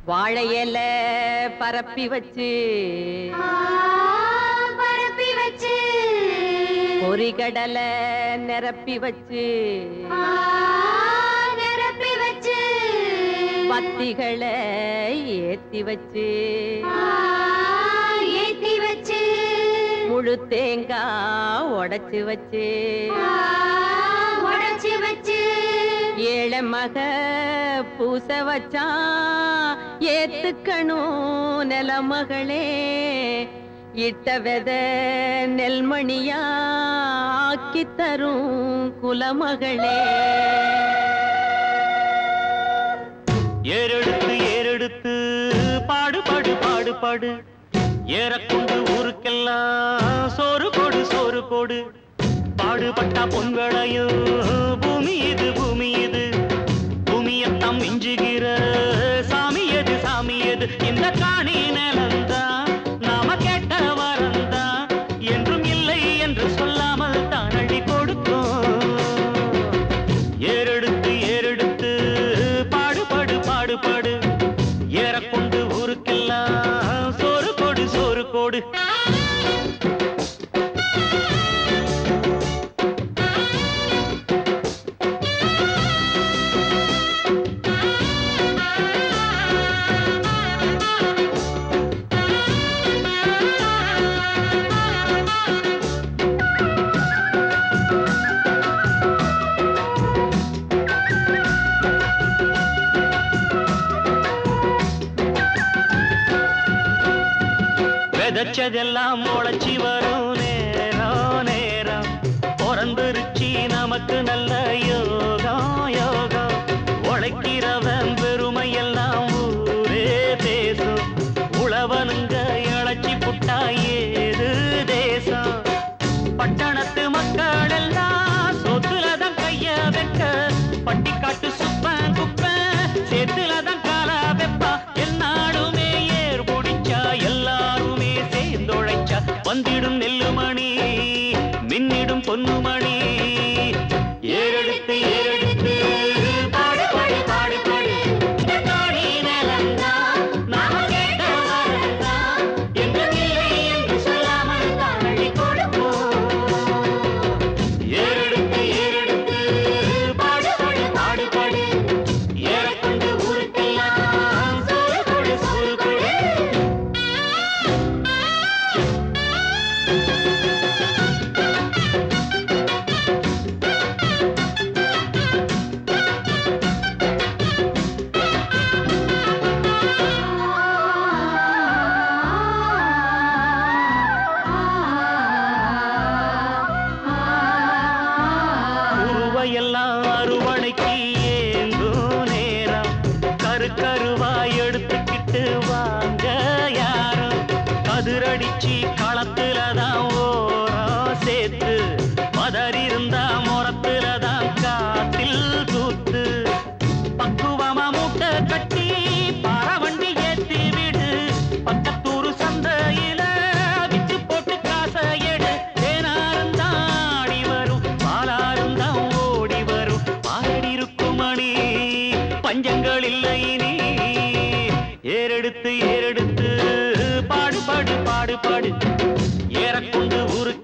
வாழையில பரப்பி வச்சு பொறிகடலை நிரப்பி வச்சு பத்திகளை ஏத்தி வச்சு முழு தேங்காய் உடைச்சு வச்சு ஏழை மக பூச வச்சான் ஏத்துக்கணும் நிலமகளே இட்ட வெத நெல்மணியா ஆக்கி தரும் குலமகளே. ஏறெடுத்து ஏறெடுத்து பாடு பாடு பாடு பாடு ஏறக்கொண்டு ஊருக்கெல்லாம் சோறு போடு சோறு போடு பாடுபட்டா பொன்களையும் பூமி இது பூமி இது பூமியத்தம் மிஞ்சுகிற சாமி எது சாமி எது இந்த காணி நிலந்தான் நாம கேட்ட வரந்தான் என்றும் இல்லை என்று சொல்லாமல் தான் அள்ளி கொடுக்கும். ஏறெடுத்து ஏறெடுத்து பாடு பாடு பாடு பாடு ஏறக்கொண்டு ஊருக்கெல்லாம் சோறு போடு சோறு போடு. விதைச்சதெல்லாம் முளைச்சி வரும் நேரம் நேரம் பிறந்துருச்சி நமக்கு நல்ல யோகம் யோகம் உழைக்கிறவன் பெருமையெல்லாம் ஊரே பேசும் உழவனுங்க இழைச்சி புட்டா ஏது தேசம் பட்டணத்து மக்கள் எல்லாம் சொத்துலதான் கைய வைக்க பட்டிக்காட்டு சுப்பன் குப்பன் சேத்துலதான் காலா வெப்பா என்னாடுமே ஏர் முடிச்சா எல்லாருமே சேர்ந்தொழைச்சா வந்திடும் நெல்லுமணி மின்னிடும் பொன்னுமணி. ஏறெடுத்து ஏறெடுத்து பாடு பாடு பாடு பாடு காணி நிலந்தான் நாம கேட்ட வரந்தான் என்று இல்லை என்று சொல்லாமல் தான் அள்ளி கொடுப்போம். ஏறெடுத்து ஏறெடுத்து பாடு பாடு பாடு பாடு ஏறக்கொண்டு ஊருக்கெல்லாம் சோறு கொடு சோறு கொடு. உருவையெல்லாம் அறுவணைக்கு ஏங்கும் நேரம் கரு கருவாய் எடுத்துக்கிட்டு வாங்க யாரும் கதிரடிச்சு களத்துலதான் ஓரம் சேர்த்து மதர் இருந்தா முறத்துலதான் காத்தில் தூத்து பக்குவமா மூட்டை கட்டி பரவண்டி ஏத்தி விடு பக்கத்தூரு சந்தையில விச்சு போட்டு காசை எடு தேனாருந்தான் ஆடி வரும் பாலாருந்தான் ஓடி வரும் பாடி இருக்கும் மணி பஞ்சங்கள் இல்லை நீ. ஏறெடுத்து ஏறெடுத்து பாடு பாடு பாடு பாடு ஏறக்கொண்டு ஊருக்கு